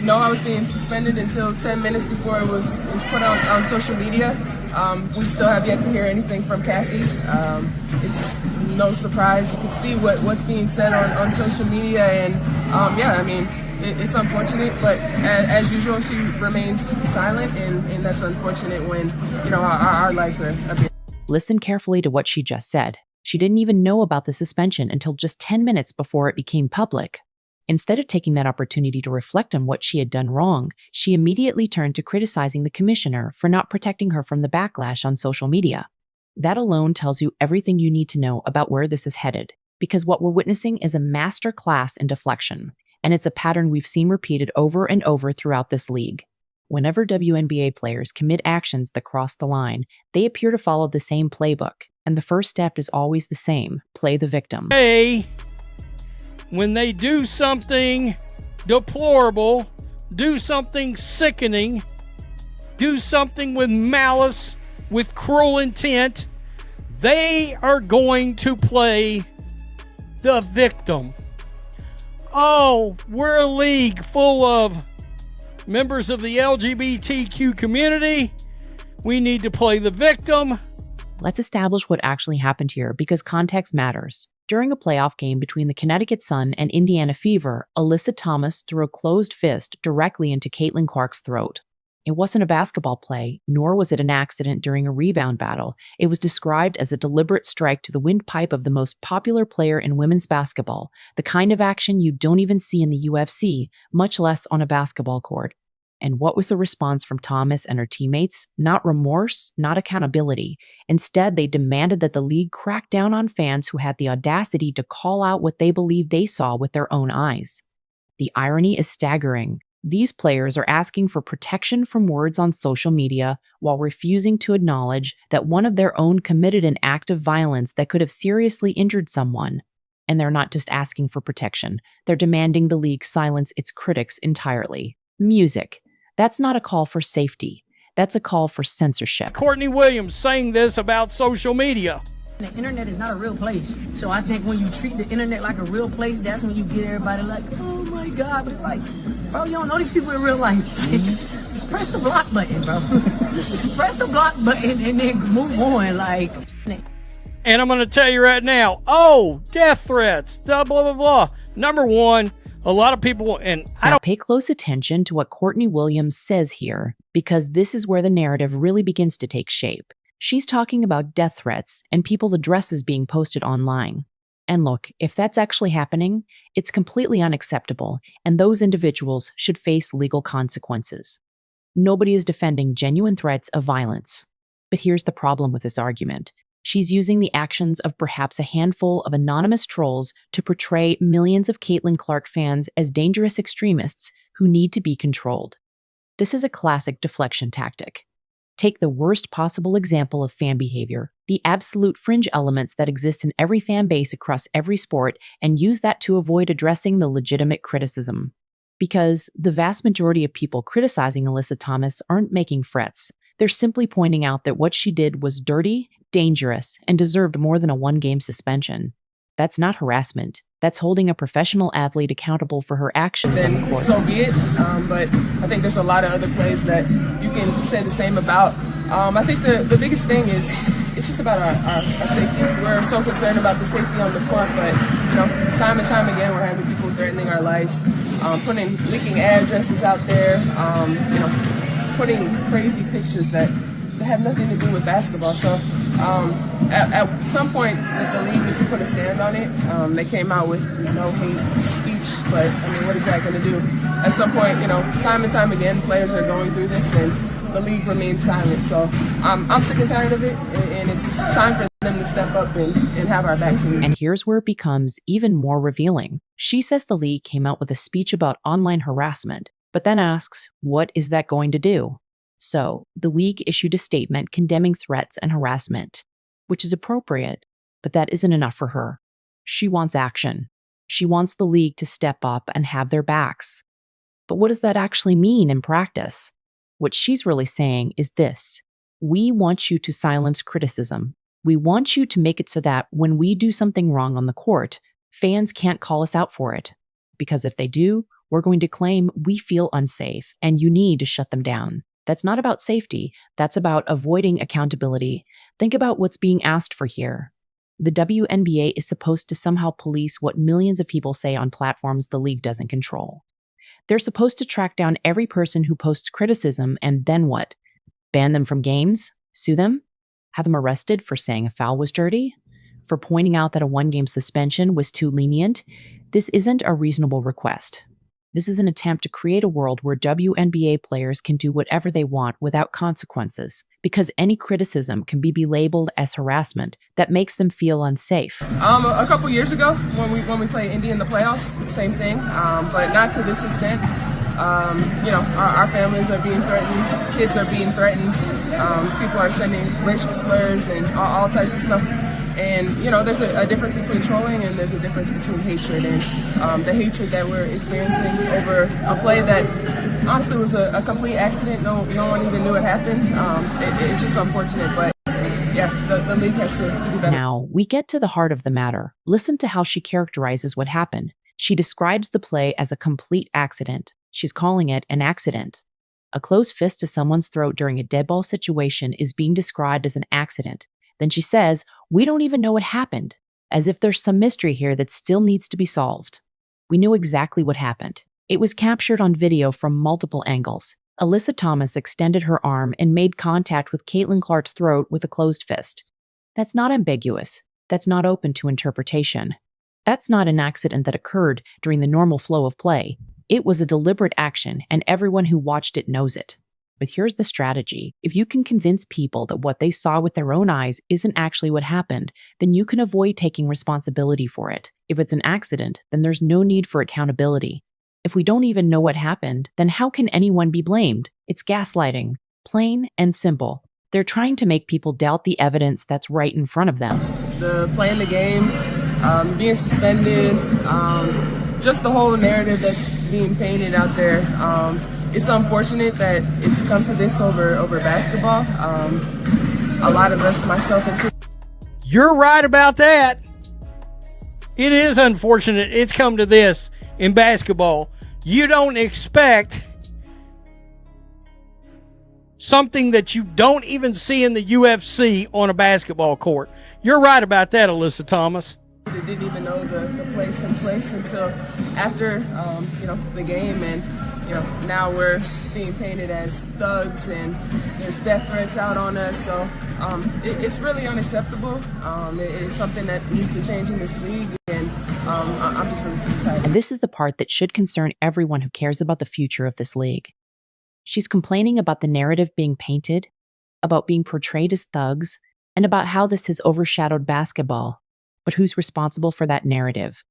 know I was being suspended until 10 minutes before it was put on social media. We still have yet to hear anything from Kathy. It's no surprise. You can see what's being said on social media, and yeah, I mean, it's unfortunate, but as usual, she remains silent, and that's unfortunate when, you know, our lives are a bit. Listen carefully to what she just said. She didn't even know about the suspension until just 10 minutes before it became public. Instead of taking that opportunity to reflect on what she had done wrong, she immediately turned to criticizing the commissioner for not protecting her from the backlash on social media. That alone tells you everything you need to know about where this is headed, because what we're witnessing is a master class in deflection, and it's a pattern we've seen repeated over and over throughout this league. Whenever WNBA players commit actions that cross the line, they appear to follow the same playbook, and the first step is always the same: play the victim. Hey, when they do something deplorable, do something sickening, do something with malice, with cruel intent, they are going to play the victim. Oh, we're a league full of members of the LGBTQ community. We need to play the victim. Let's establish what actually happened here, because context matters. During a playoff game between the Connecticut Sun and Indiana Fever, Alyssa Thomas threw a closed fist directly into Caitlin Clark's throat. It wasn't a basketball play, nor was it an accident during a rebound battle. It was described as a deliberate strike to the windpipe of the most popular player in women's basketball, the kind of action you don't even see in the UFC, much less on a basketball court. And what was the response from Thomas and her teammates? Not remorse, not accountability. Instead, they demanded that the league crack down on fans who had the audacity to call out what they believed they saw with their own eyes. The irony is staggering. These players are asking for protection from words on social media while refusing to acknowledge that one of their own committed an act of violence that could have seriously injured someone. And they're not just asking for protection, they're demanding the league silence its critics entirely. Music. That's not a call for safety. That's a call for censorship. Courtney Williams saying this about social media. The internet is not a real place. So I think when you treat the internet like a real place, that's when you get everybody like, oh my God. But it's like, bro, you don't know these people in real life. Just press the block button, bro. Just press the block button and then move on. Like. And I'm going to tell you right now, death threats, blah, blah, blah. Number one, a lot of people, and I don't pay close attention to what Courtney Williams says here, because this is where the narrative really begins to take shape. She's talking about death threats and people's addresses being posted online. And look, if that's actually happening, it's completely unacceptable, and those individuals should face legal consequences. Nobody is defending genuine threats of violence. But here's the problem with this argument. She's using the actions of perhaps a handful of anonymous trolls to portray millions of Caitlin Clark fans as dangerous extremists who need to be controlled. This is a classic deflection tactic. Take the worst possible example of fan behavior, the absolute fringe elements that exist in every fan base across every sport, and use that to avoid addressing the legitimate criticism. Because the vast majority of people criticizing Alyssa Thomas aren't making threats. They're simply pointing out that what she did was dirty, dangerous, and deserved more than a one-game suspension. That's not harassment. That's holding a professional athlete accountable for her actions on the court. So be it, but I think there's a lot of other plays that you can say the same about. I think the biggest thing is it's just about our safety. We're so concerned about the safety on the court, but you know, time and time again, we're having people threatening our lives, leaking addresses out there, you know, putting crazy pictures that have nothing to do with basketball. So at some point, the league needs to put a stand on it. They came out with no hate speech, but I mean, what is that going to do? At some point, you know, time and time again, players are going through this, and the league remains silent. So I'm sick and tired of it, and it's time for them to step up and have our backs. And here's where it becomes even more revealing. She says the league came out with a speech about online harassment, but then asks, what is that going to do? So, the league issued a statement condemning threats and harassment, which is appropriate, but that isn't enough for her. She wants action. She wants the league to step up and have their backs. But what does that actually mean in practice? What she's really saying is this: we want you to silence criticism. We want you to make it so that when we do something wrong on the court, fans can't call us out for it. Because if they do, we're going to claim we feel unsafe and you need to shut them down. That's not about safety. That's about avoiding accountability. Think about what's being asked for here. The WNBA is supposed to somehow police what millions of people say on platforms the league doesn't control. They're supposed to track down every person who posts criticism, and then what? Ban them from games? Sue them? Have them arrested for saying a foul was dirty? For pointing out that a one-game suspension was too lenient? This isn't a reasonable request. This is an attempt to create a world where WNBA players can do whatever they want without consequences, because any criticism can be labeled as harassment that makes them feel unsafe. A couple years ago, when we played Indy in the playoffs, same thing, but not to this extent. Our families are being threatened, kids are being threatened, people are sending racial slurs and all types of stuff. And, there's a difference between trolling and there's a difference between hatred. And the hatred that we're experiencing over a play that honestly was a complete accident. No one even knew it happened. It's just unfortunate, but yeah, the league has to do better. Now, we get to the heart of the matter. Listen to how she characterizes what happened. She describes the play as a complete accident. She's calling it an accident. A closed fist to someone's throat during a dead ball situation is being described as an accident. Then she says, we don't even know what happened, as if there's some mystery here that still needs to be solved. We knew exactly what happened. It was captured on video from multiple angles. Alyssa Thomas extended her arm and made contact with Caitlin Clark's throat with a closed fist. That's not ambiguous. That's not open to interpretation. That's not an accident that occurred during the normal flow of play. It was a deliberate action, and everyone who watched it knows it. But here's the strategy. If you can convince people that what they saw with their own eyes isn't actually what happened, then you can avoid taking responsibility for it. If it's an accident, then there's no need for accountability. If we don't even know what happened, then how can anyone be blamed? It's gaslighting. Plain and simple. They're trying to make people doubt the evidence that's right in front of them. The playing the game, being suspended, just the whole narrative that's being painted out there. It's unfortunate that it's come to this over basketball. A lot of us, myself included. You're right about that. It is unfortunate it's come to this in basketball. You don't expect something that you don't even see in the UFC on a basketball court. You're right about that, Alyssa Thomas. They didn't even know the play took place until after the game, and now we're being painted as thugs and there's death threats out on us. So it's really unacceptable. It's something that needs to change in this league, and I'm just really excited. And this is the part that should concern everyone who cares about the future of this league. She's complaining about the narrative being painted, about being portrayed as thugs, and about how this has overshadowed basketball. But who's responsible for that narrative?